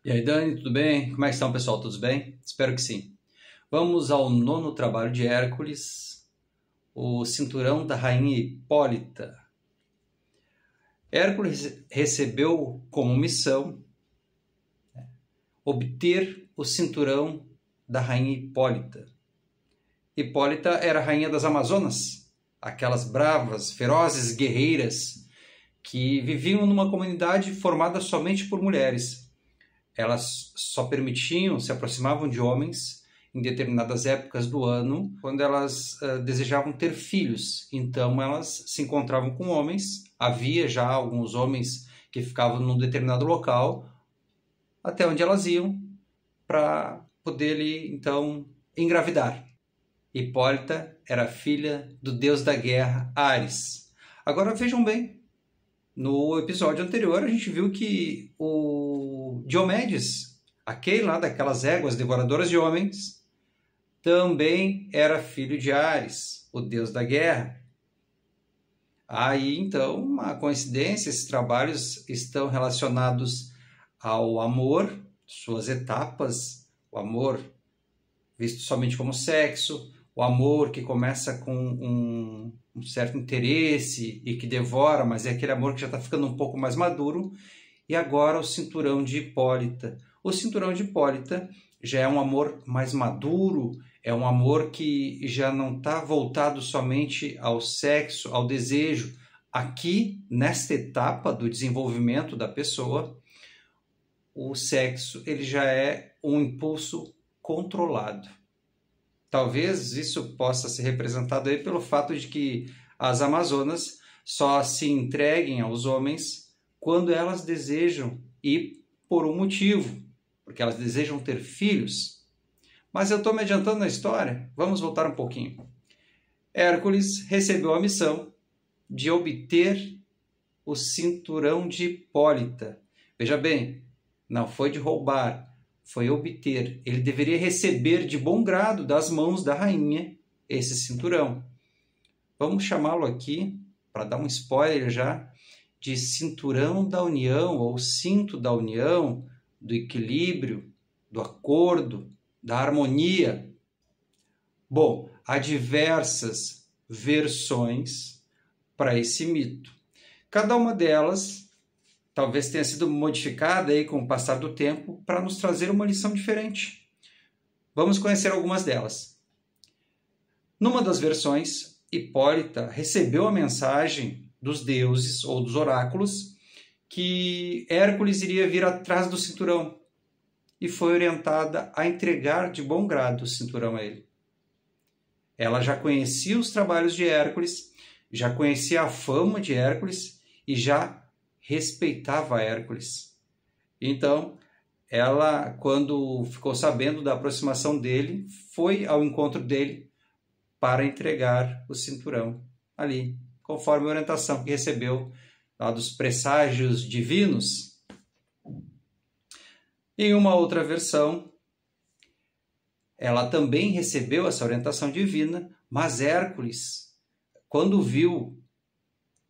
E aí, Dani, tudo bem? Como é que estão, pessoal? Todos bem? Espero que sim. Vamos ao nono trabalho de Hércules, o cinturão da rainha Hipólita. Hércules recebeu como missão obter o cinturão da rainha Hipólita. Hipólita era a rainha das Amazonas, aquelas bravas, ferozes guerreiras que viviam numa comunidade formada somente por mulheres. Elas só permitiam, se aproximavam de homens em determinadas épocas do ano, quando elas desejavam ter filhos. Então elas se encontravam com homens, havia já alguns homens que ficavam num determinado local, até onde elas iam para poder então engravidar. Hipólita era filha do deus da guerra, Ares. Agora vejam bem, no episódio anterior a gente viu que o Diomedes, aquele lá daquelas éguas devoradoras de homens, também era filho de Ares, o deus da guerra. Aí então, uma coincidência, esses trabalhos estão relacionados ao amor, suas etapas, o amor visto somente como sexo, o amor que começa com um certo interesse e que devora, mas é aquele amor que já está ficando um pouco mais maduro, e agora o cinturão de Hipólita. O cinturão de Hipólita já é um amor mais maduro, é um amor que já não está voltado somente ao sexo, ao desejo. Aqui, nesta etapa do desenvolvimento da pessoa, o sexo ele já é um impulso controlado. Talvez isso possa ser representado aí pelo fato de que as Amazonas só se entreguem aos homens quando elas desejam e por um motivo, porque elas desejam ter filhos. Mas eu estou me adiantando na história, vamos voltar um pouquinho. Hércules recebeu a missão de obter o cinturão de Hipólita. Veja bem, não foi de roubar, foi obter. Ele deveria receber de bom grado das mãos da rainha esse cinturão. Vamos chamá-lo aqui, para dar um spoiler já, de cinturão da união, ou cinto da união, do equilíbrio, do acordo, da harmonia. Bom, há diversas versões para esse mito. Cada uma delas talvez tenha sido modificada aí com o passar do tempo para nos trazer uma lição diferente. Vamos conhecer algumas delas. Numa das versões, Hipólita recebeu a mensagem dos deuses ou dos oráculos que Hércules iria vir atrás do cinturão e foi orientada a entregar de bom grado o cinturão a ele. Ela já conhecia os trabalhos de Hércules, já conhecia a fama de Hércules e já respeitava Hércules. Então, ela, quando ficou sabendo da aproximação dele, foi ao encontro dele para entregar o cinturão ali, conforme a orientação que recebeu lá dos presságios divinos. Em uma outra versão, ela também recebeu essa orientação divina, mas Hércules, quando viu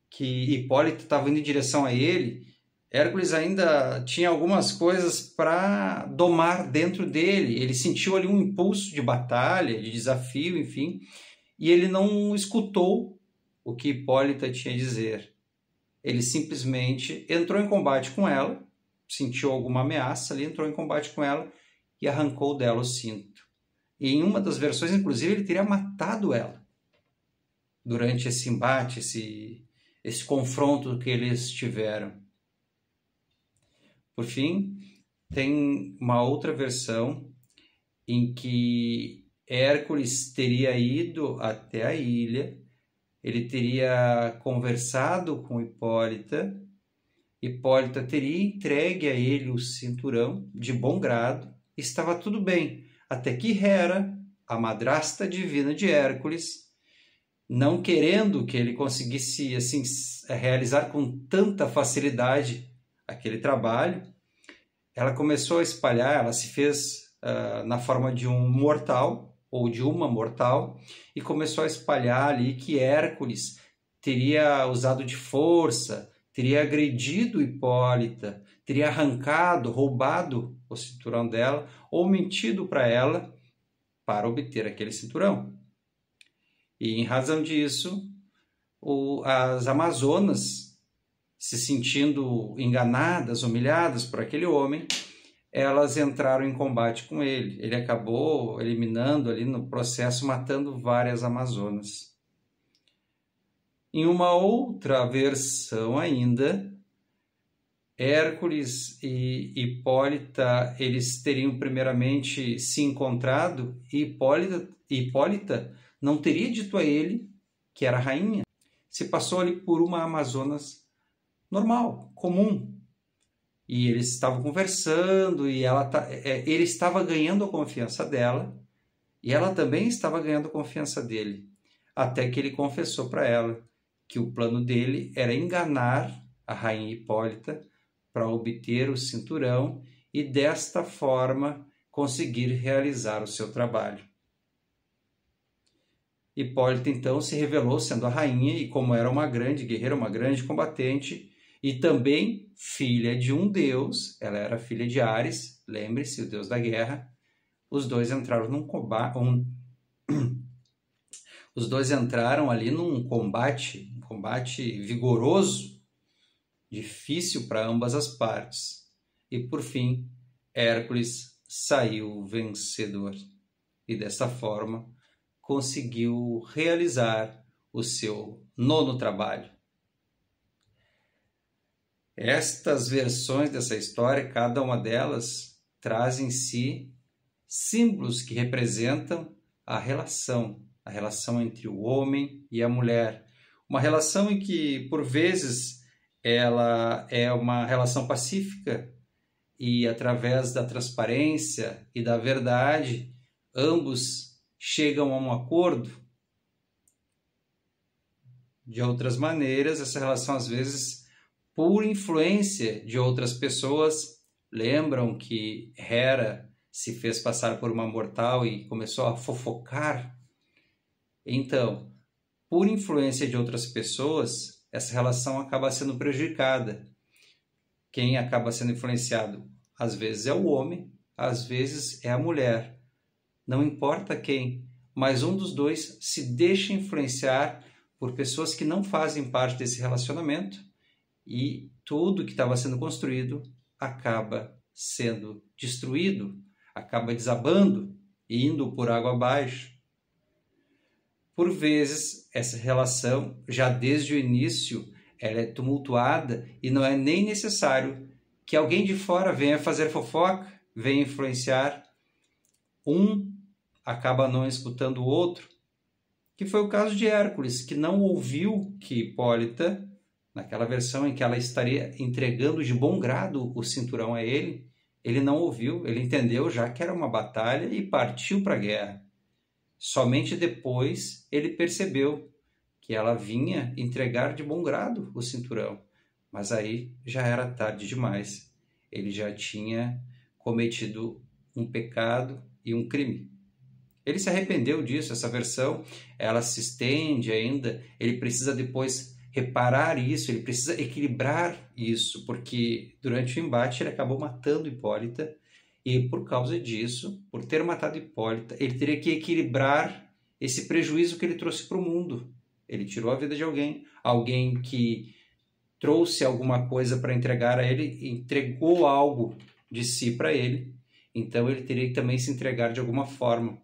que Hipólita estava indo em direção a ele, Hércules ainda tinha algumas coisas para domar dentro dele. Ele sentiu ali um impulso de batalha, de desafio, enfim, e ele não escutou o que Hipólita tinha a dizer. Ele simplesmente entrou em combate com ela, sentiu alguma ameaça ali, entrou em combate com ela e arrancou dela o cinto. E em uma das versões, inclusive, ele teria matado ela durante esse embate, esse confronto que eles tiveram. Por fim, tem uma outra versão em que Hércules teria ido até a ilha, ele teria conversado com Hipólita, Hipólita teria entregue a ele o cinturão de bom grado, estava tudo bem, até que Hera, a madrasta divina de Hércules, não querendo que ele conseguisse assim realizar com tanta facilidade aquele trabalho, ela começou a espalhar, ela se fez na forma de um mortal, ou de uma mortal, e começou a espalhar ali que Hércules teria usado de força, teria agredido Hipólita, teria arrancado, roubado o cinturão dela ou mentido para ela para obter aquele cinturão. E em razão disso, as Amazonas, se sentindo enganadas, humilhadas por aquele homem, elas entraram em combate com ele. Ele acabou eliminando ali no processo, matando várias Amazonas. Em uma outra versão ainda, Hércules e Hipólita, eles teriam primeiramente se encontrado e Hipólita não teria dito a ele que era rainha. Se passou ali por uma Amazonas normal, comum. E eles estavam conversando e ele estava ganhando a confiança dela e ela também estava ganhando a confiança dele. Até que ele confessou para ela que o plano dele era enganar a rainha Hipólita para obter o cinturão e desta forma conseguir realizar o seu trabalho. Hipólita então se revelou sendo a rainha e como era uma grande guerreira, uma grande combatente e também filha de um deus, ela era filha de Ares, lembre-se, o deus da guerra. Os dois entraram num combate, os dois entraram ali num combate, um combate vigoroso, difícil para ambas as partes. E por fim, Hércules saiu vencedor e dessa forma conseguiu realizar o seu 9º trabalho. Estas versões dessa história, cada uma delas, traz em si símbolos que representam a relação entre o homem e a mulher. Uma relação em que, por vezes, ela é uma relação pacífica e, através da transparência e da verdade, ambos chegam a um acordo. De outras maneiras, essa relação, às vezes, por influência de outras pessoas, lembram que Hera se fez passar por uma mortal e começou a fofocar. Então, por influência de outras pessoas, essa relação acaba sendo prejudicada. Quem acaba sendo influenciado, às vezes é o homem, às vezes é a mulher. Não importa quem, mas um dos dois se deixa influenciar por pessoas que não fazem parte desse relacionamento e tudo que estava sendo construído acaba sendo destruído, acaba desabando e indo por água abaixo. Por vezes, essa relação, já desde o início, ela é tumultuada e não é nem necessário que alguém de fora venha fazer fofoca, venha influenciar. Um acaba não escutando o outro, que foi o caso de Hércules, que não ouviu que Hipólita, naquela versão em que ela estaria entregando de bom grado o cinturão a ele, ele não ouviu, ele entendeu já que era uma batalha e partiu para a guerra. Somente depois ele percebeu que ela vinha entregar de bom grado o cinturão, mas aí já era tarde demais. Ele já tinha cometido um pecado e um crime. Ele se arrependeu disso, essa versão, ela se estende ainda, ele precisa depois reparar isso, ele precisa equilibrar isso, porque durante o embate ele acabou matando Hipólita e por causa disso, por ter matado Hipólita, ele teria que equilibrar esse prejuízo que ele trouxe para o mundo. Ele tirou a vida de alguém que trouxe alguma coisa para entregar a ele, entregou algo de si para ele, então ele teria que também se entregar de alguma forma.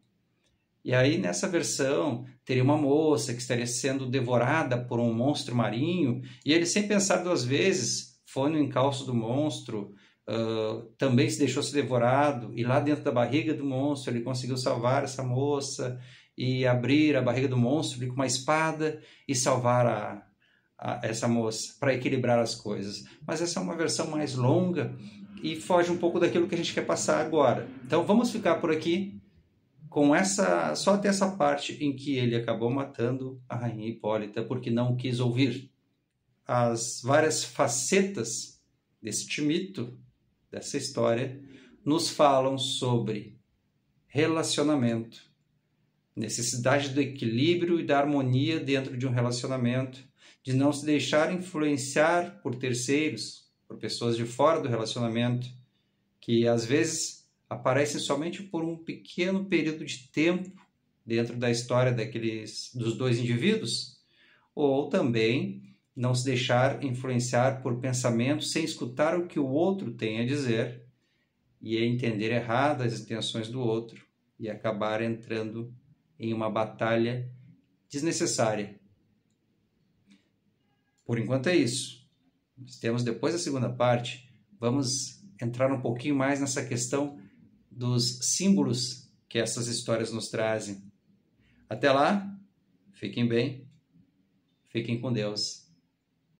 E aí, nessa versão, teria uma moça que estaria sendo devorada por um monstro marinho, e ele, sem pensar 2 vezes, foi no encalço do monstro, também se deixou ser devorado, e lá dentro da barriga do monstro ele conseguiu salvar essa moça, e abrir a barriga do monstro com uma espada e salvar essa moça, para equilibrar as coisas. Mas essa é uma versão mais longa e foge um pouco daquilo que a gente quer passar agora. Então vamos ficar por aqui com só até essa parte em que ele acabou matando a rainha Hipólita porque não quis ouvir. As várias facetas deste mito, dessa história, nos falam sobre relacionamento, necessidade do equilíbrio e da harmonia dentro de um relacionamento, de não se deixar influenciar por terceiros, por pessoas de fora do relacionamento, que às vezes aparecem somente por um pequeno período de tempo dentro da história dos dois indivíduos, ou também não se deixar influenciar por pensamentos sem escutar o que o outro tem a dizer e entender errado as intenções do outro e acabar entrando em uma batalha desnecessária. Por enquanto é isso. Temos depois a segunda parte, vamos entrar um pouquinho mais nessa questão dos símbolos que essas histórias nos trazem. Até lá, fiquem bem, fiquem com Deus.